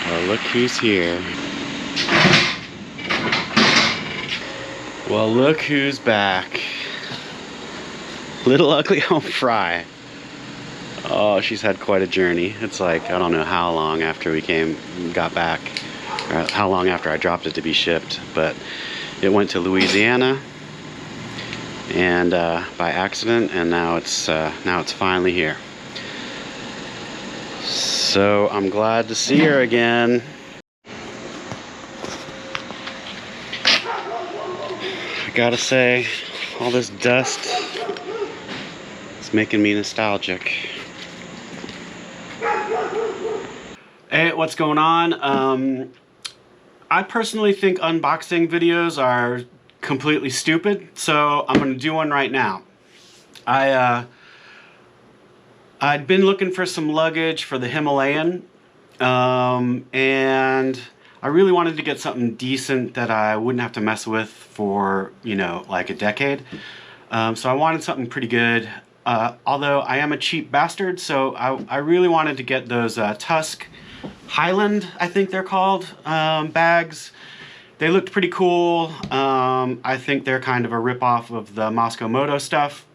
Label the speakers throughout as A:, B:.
A: Well, look who's here. Well, look who's back. Little Ugly Home Fry. Oh, she's had quite a journey. It's like, I don't know how long after we got back, or how long after I dropped it to be shipped, but it went to Louisiana, and by accident, and now it's finally here. So I'm glad to see her again. I gotta say, all this dust is making me nostalgic. Hey, what's going on? I personally think unboxing videos are completely stupid, so I'm gonna do one right now. I'd been looking for some luggage for the Himalayan, and I really wanted to get something decent that I wouldn't have to mess with for, you know, like a decade. So I wanted something pretty good, although I am a cheap bastard, so I really wanted to get those Tusk Highland, I think they're called, bags. They looked pretty cool. I think they're kind of a rip-off of the Mosko Moto stuff,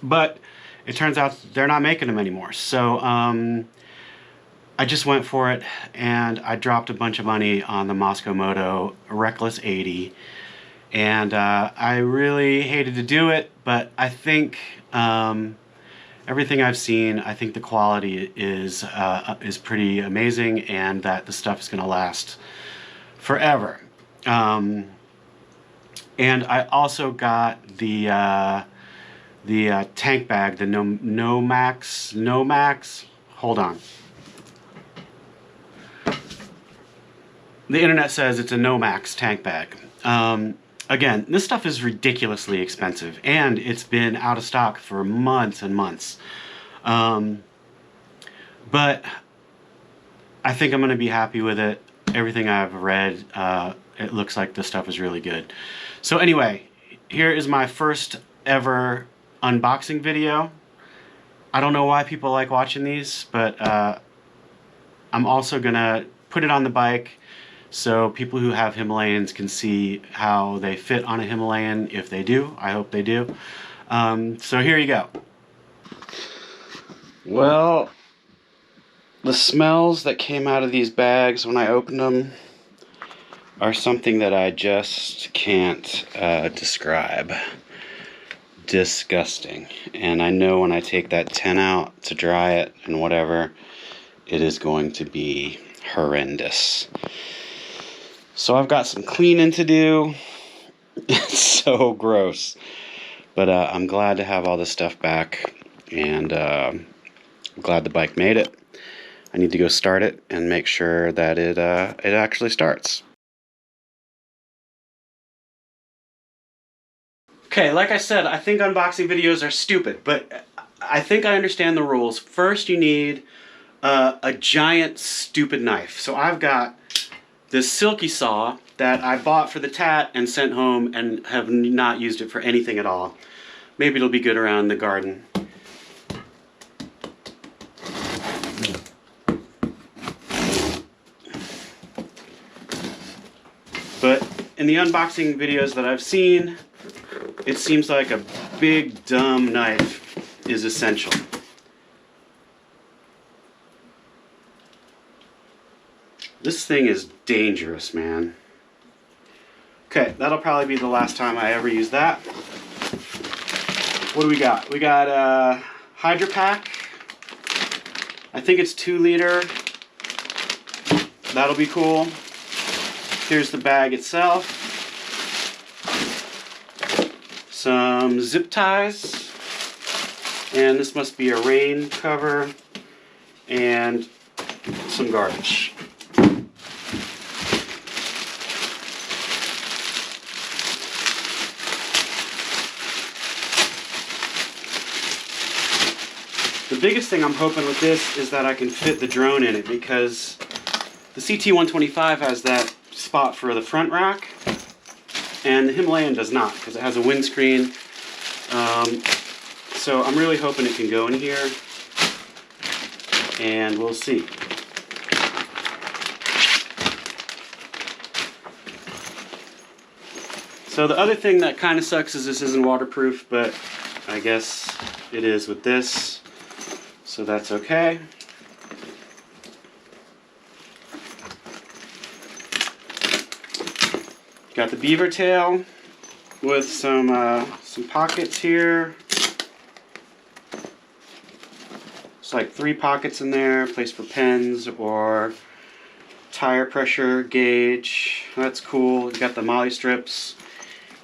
A: but it turns out they're not making them anymore. So I just went for it, and I dropped a bunch of money on the Mosko Moto Reckless 80, and I really hated to do it, but I think everything I've seen, I think the quality is pretty amazing, and that the stuff is going to last forever. And I also got the tank bag, the Nomax. Hold on. The internet says it's a Nomax tank bag. Again, this stuff is ridiculously expensive, and it's been out of stock for months and months. But I think I'm going to be happy with it. Everything I've read, it looks like this stuff is really good. So anyway, here is my first ever unboxing video. I don't know why people like watching these, but I'm also going to put it on the bike so people who have Himalayans can see how they fit on a Himalayan, if they do. I hope they do. So here you go. Well, the smells that came out of these bags when I opened them are something that I just can't describe. Disgusting. And I know when I take that 10 out to dry it and whatever, it is going to be horrendous. So I've got some cleaning to do. It's so gross. But I'm glad to have all this stuff back, and I'm glad the bike made it. I need to go start it and make sure that it actually starts. Okay, like I said, I think unboxing videos are stupid, but I think I understand the rules. First, you need a giant stupid knife. So I've got this silky saw that I bought for the tat and sent home and have not used it for anything at all. Maybe it'll be good around the garden. But in the unboxing videos that I've seen, it seems like a big dumb knife is essential. This thing is dangerous, man. Okay, that'll probably be the last time I ever use that. What do we got? We got a Hydro Pack. I think it's 2 liter. That'll be cool. Here's the bag itself. Some zip ties. And this must be a rain cover. And some garbage. The biggest thing I'm hoping with this is that I can fit the drone in it, because the CT125 has that spot for the front rack, and the Himalayan does not, because it has a windscreen. So I'm really hoping it can go in here, and we'll see. So the other thing that kind of sucks is this isn't waterproof, but I guess it is with this, so that's okay. Got the beaver tail with some pockets here. It's like 3 pockets in there, place for pens or tire pressure gauge. That's cool. You got the molly strips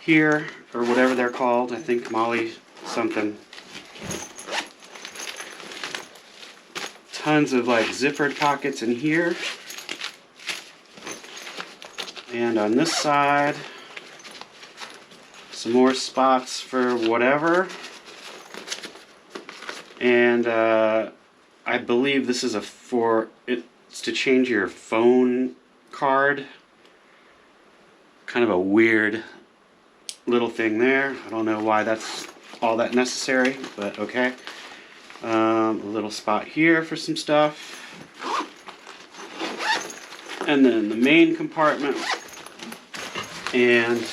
A: here, or whatever they're called. I think molly something. Tons of like zippered pockets in here. And on this side, some more spots for whatever. And I believe this is it's to change your phone card. Kind of a weird little thing there. I don't know why that's all that necessary, but okay. A little spot here for some stuff. And then the main compartment. And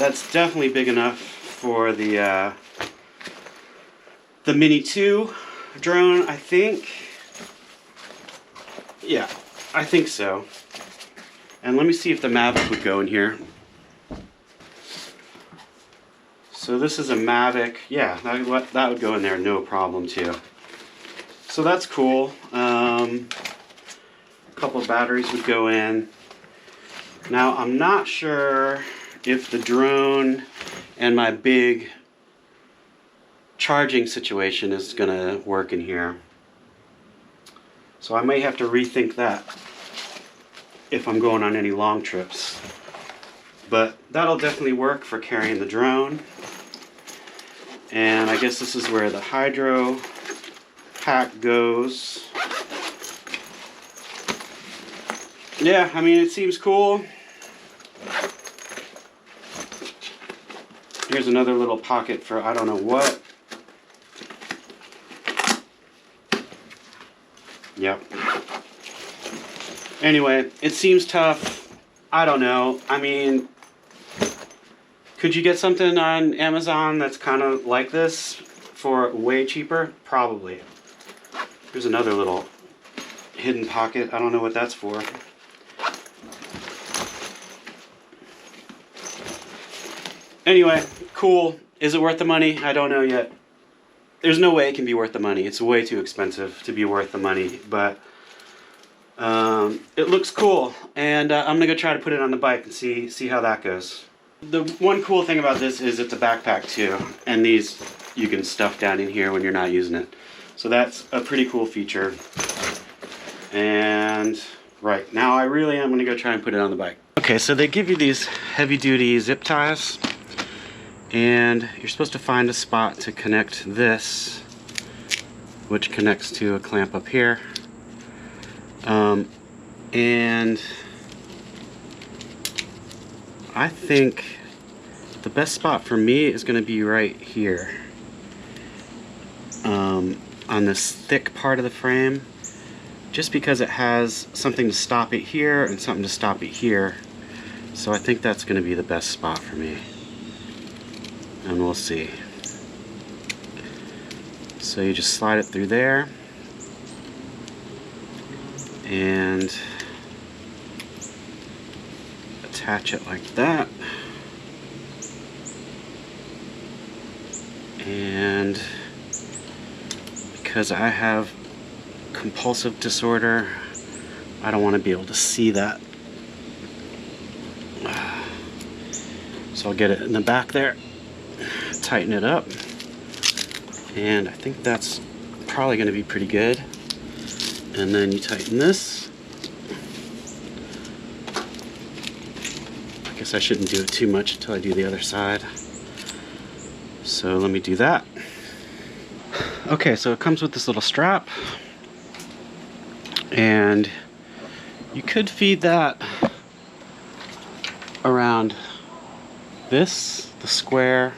A: that's definitely big enough for the Mini 2 drone, I think. Yeah, I think so. And let me see if the Mavic would go in here. So this is a Mavic. Yeah, that would go in there, no problem too. So that's cool. A couple of batteries would go in. Now I'm not sure if the drone and my big charging situation is gonna work in here. So I may have to rethink that if I'm going on any long trips. But that'll definitely work for carrying the drone. And I guess this is where the hydro pack goes. Yeah, I mean, it seems cool. Here's another little pocket for I don't know what. Yep. Anyway, it seems tough. I don't know. I mean, could you get something on Amazon that's kind of like this for way cheaper? Probably. Here's another little hidden pocket. I don't know what that's for. Anyway, cool. Is it worth the money? I don't know yet. There's no way it can be worth the money. It's way too expensive to be worth the money, but it looks cool, and I'm gonna go try to put it on the bike and see how that goes. The one cool thing about this is it's a backpack too, and these you can stuff down in here when you're not using it. So that's a pretty cool feature. And right, now I really am gonna go try and put it on the bike. Okay, so they give you these heavy duty zip ties, and you're supposed to find a spot to connect this, which connects to a clamp up here. And I think the best spot for me is going to be right here, on this thick part of the frame, just because it has something to stop it here and something to stop it here. So I think that's going to be the best spot for me, and we'll see. So you just slide it through there and attach it like that. And because I have compulsive disorder, I don't want to be able to see that. So I'll get it in the back there, tighten it up, and I think that's probably going to be pretty good. And then you tighten this. I guess I shouldn't do it too much until I do the other side. So let me do that. Okay, so it comes with this little strap, and you could feed that around this, the square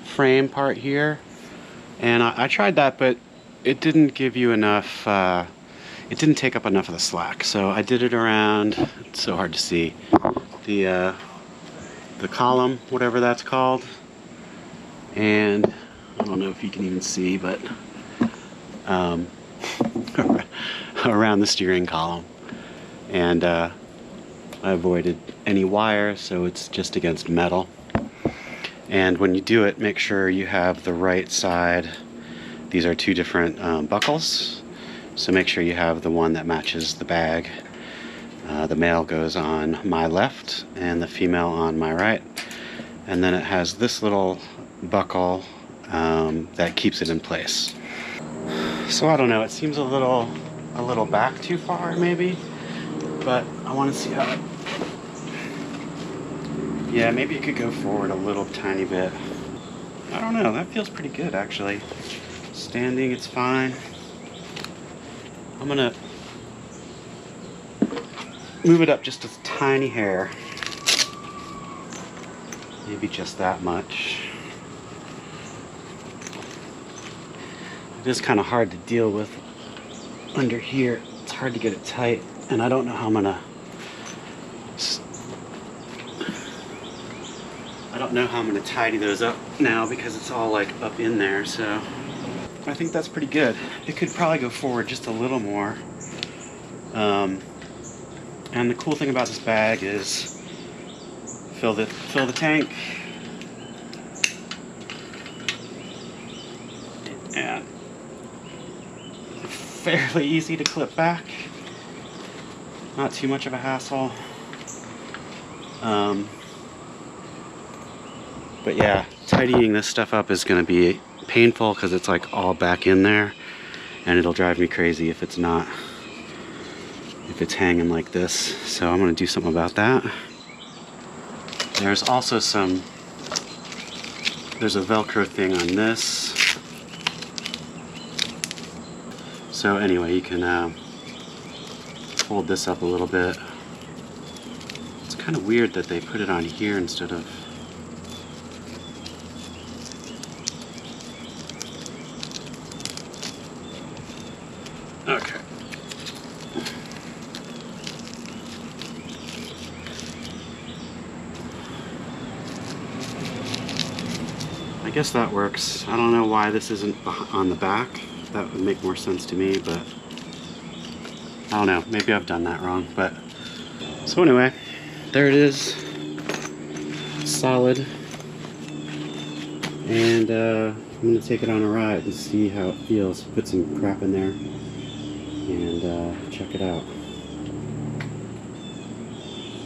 A: frame part here, and I tried that, but it didn't give you enough, it didn't take up enough of the slack, so I did it around, it's so hard to see, the the column, whatever that's called. And I don't know if you can even see, but around the steering column. And I avoided any wire, so it's just against metal. And when you do it, make sure you have the right side. These are two different buckles, so make sure you have the one that matches the bag. The male goes on my left and the female on my right. And then it has this little buckle that keeps it in place. So I don't know, it seems a little back too far maybe, but I want to see how it... Yeah, maybe it could go forward a little tiny bit. I don't know, that feels pretty good actually. Standing, it's fine. I'm gonna move it up just a tiny hair. Maybe just that much. It is kind of hard to deal with under here. It's hard to get it tight, and I don't know how I'm gonna... I don't know how I'm gonna tidy those up now because it's all like up in there, so I think that's pretty good. It could probably go forward just a little more. And the cool thing about this bag is fill the tank, and fairly easy to clip back. Not too much of a hassle. But yeah, tidying this stuff up is going to be painful because it's like all back in there, and it'll drive me crazy if it's not, if it's hanging like this. So I'm going to do something about that. There's also there's a Velcro thing on this. So anyway, you can fold this up a little bit. It's kind of weird that they put it on here instead of... Okay. I guess that works. I don't know why this isn't on the back. That would make more sense to me, but I don't know. Maybe I've done that wrong, but... So anyway, there it is. It's solid. And I'm gonna take it on a ride and see how it feels. Put some crap in there and check it out.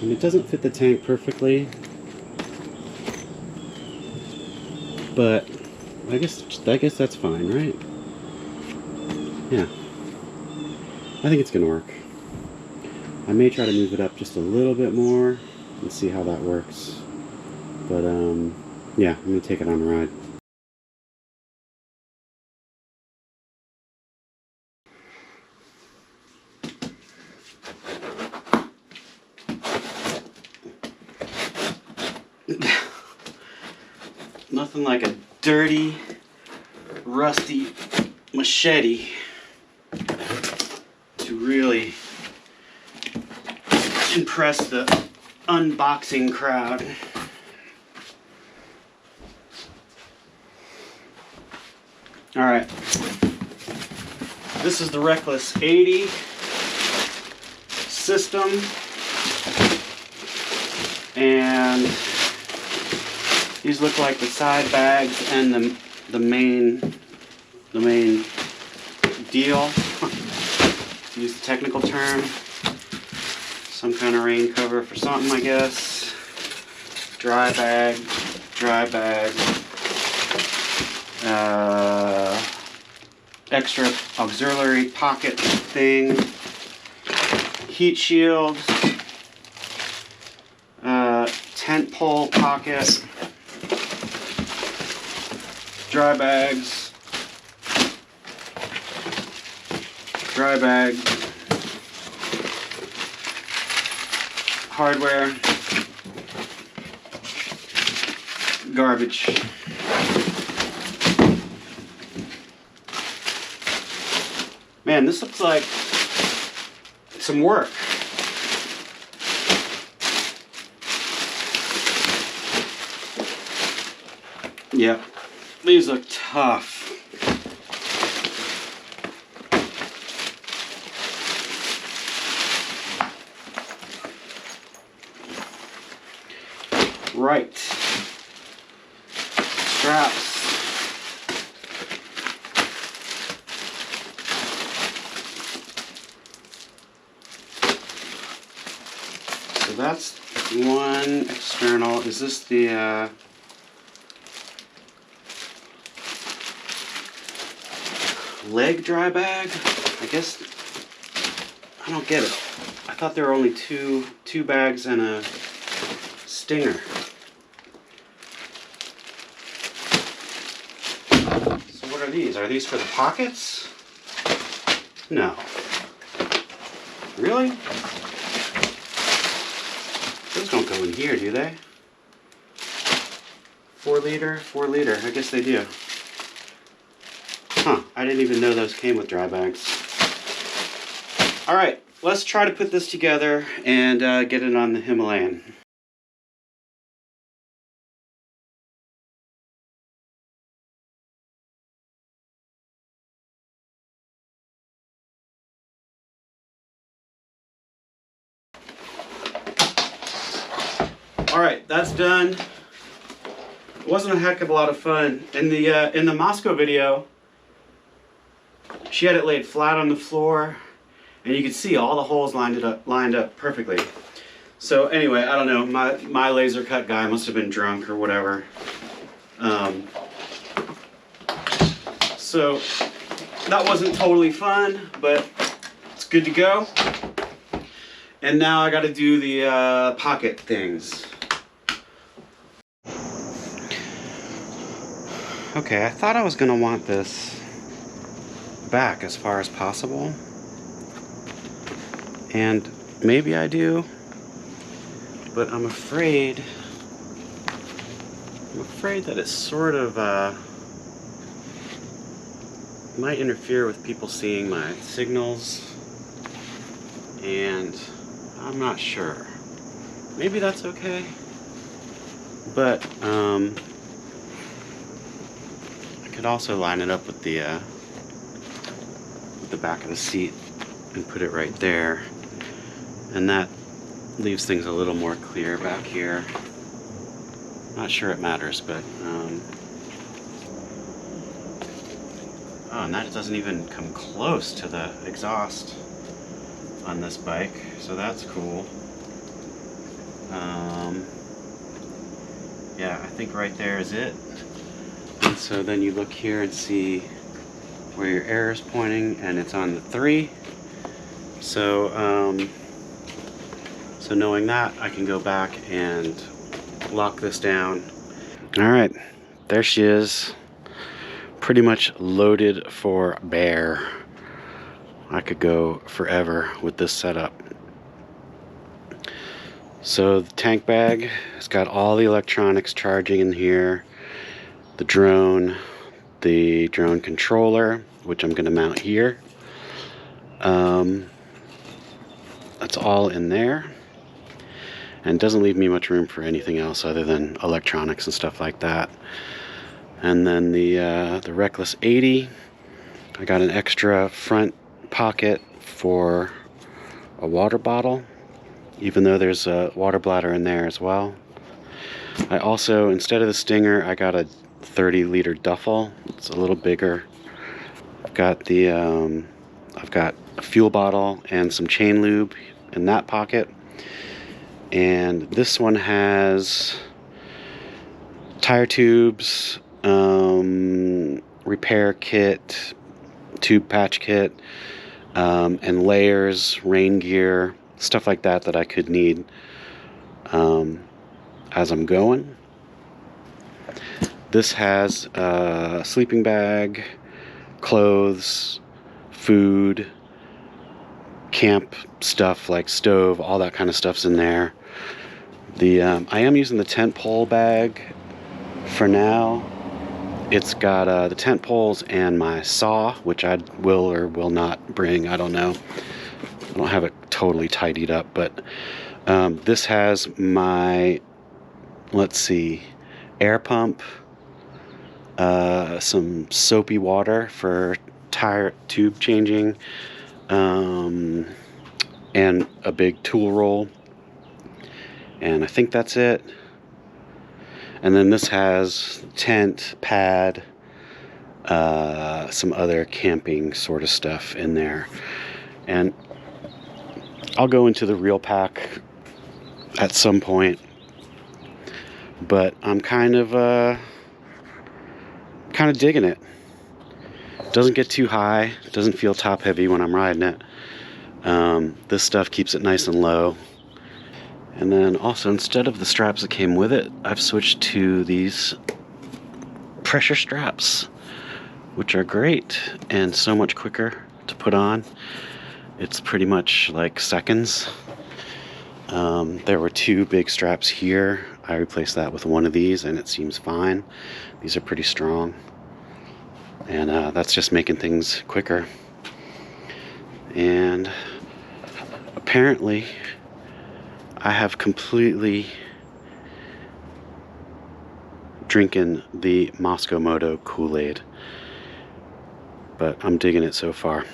A: And it doesn't fit the tank perfectly, but I guess that's fine, right? Yeah, I think it's gonna work. I may try to move it up just a little bit more and see how that works. But yeah, I'm gonna take it on a ride. Nothing like a dirty, rusty machete to really impress the unboxing crowd. All right, this is the Reckless 80 system, and these look like the side bags and the main deal. To use the technical term, some kind of rain cover for something, I guess. Dry bag, extra auxiliary pocket thing, heat shield, tent pole pocket, dry bags, dry bag, hardware, garbage. Man, this looks like some work. Yep, these look tough. Right. Straps. So that's one external. Is this the leg dry bag? I guess I don't get it. I thought there were only two bags and a stinger. So what are these? Are these for the pockets? No. Really? Those don't go in here, do they? 4 liter, 4 liter. I guess they do. Huh, I didn't even know those came with dry bags. All right, let's try to put this together and get it on the Himalayan. All right, that's done. It wasn't a heck of a lot of fun. In the Mosko video, she had it laid flat on the floor, and you could see all the holes lined up perfectly. So anyway, I don't know. My laser cut guy must have been drunk or whatever. So that wasn't totally fun, but it's good to go. And now I got to do the pocket things. Okay, I thought I was gonna want this back as far as possible, and maybe I do, but I'm afraid that it sort of might interfere with people seeing my signals, and I'm not sure. Maybe that's okay, but I could also line it up with the back of the seat and put it right there, and that leaves things a little more clear back here. Not sure it matters, but oh, and that doesn't even come close to the exhaust on this bike, so that's cool. Yeah, I think right there is it. And so then you look here and see where your air is pointing, and it's on the 3. So so knowing that, I can go back and lock this down. All right, there she is, pretty much loaded for bear. I could go forever with this setup. So the tank bag has got all the electronics charging in here, the drone controller, which I'm going to mount here. That's all in there, and doesn't leave me much room for anything else other than electronics and stuff like that. And then the Reckless 80, I got an extra front pocket for a water bottle, even though there's a water bladder in there as well. I also, instead of the Stinger, I got a 30-liter duffel. It's a little bigger. I've got a fuel bottle and some chain lube in that pocket. And this one has tire tubes, repair kit, tube patch kit, and layers, rain gear, stuff like that that I could need as I'm going. This has a sleeping bag, clothes, food, camp stuff like stove, all that kind of stuff's in there. I am using the tent pole bag for now. It's got the tent poles and my saw, which I will or will not bring, I don't know. I don't have it totally tidied up, but this has my, let's see, air pump, some soapy water for tire tube changing, and a big tool roll. And I think that's it. And then this has tent, pad, some other camping sort of stuff in there. And I'll go into the real pack at some point, but I'm kind of digging it. Doesn't get too high, doesn't feel top heavy when I'm riding it. This stuff keeps it nice and low. And then also, instead of the straps that came with it, I've switched to these pressure straps, which are great and so much quicker to put on. It's pretty much like seconds. There were 2 big straps here. I replaced that with one of these and it seems fine. These are pretty strong. And that's just making things quicker. And apparently I have completely drinking the Mosko Moto Kool-Aid, but I'm digging it so far.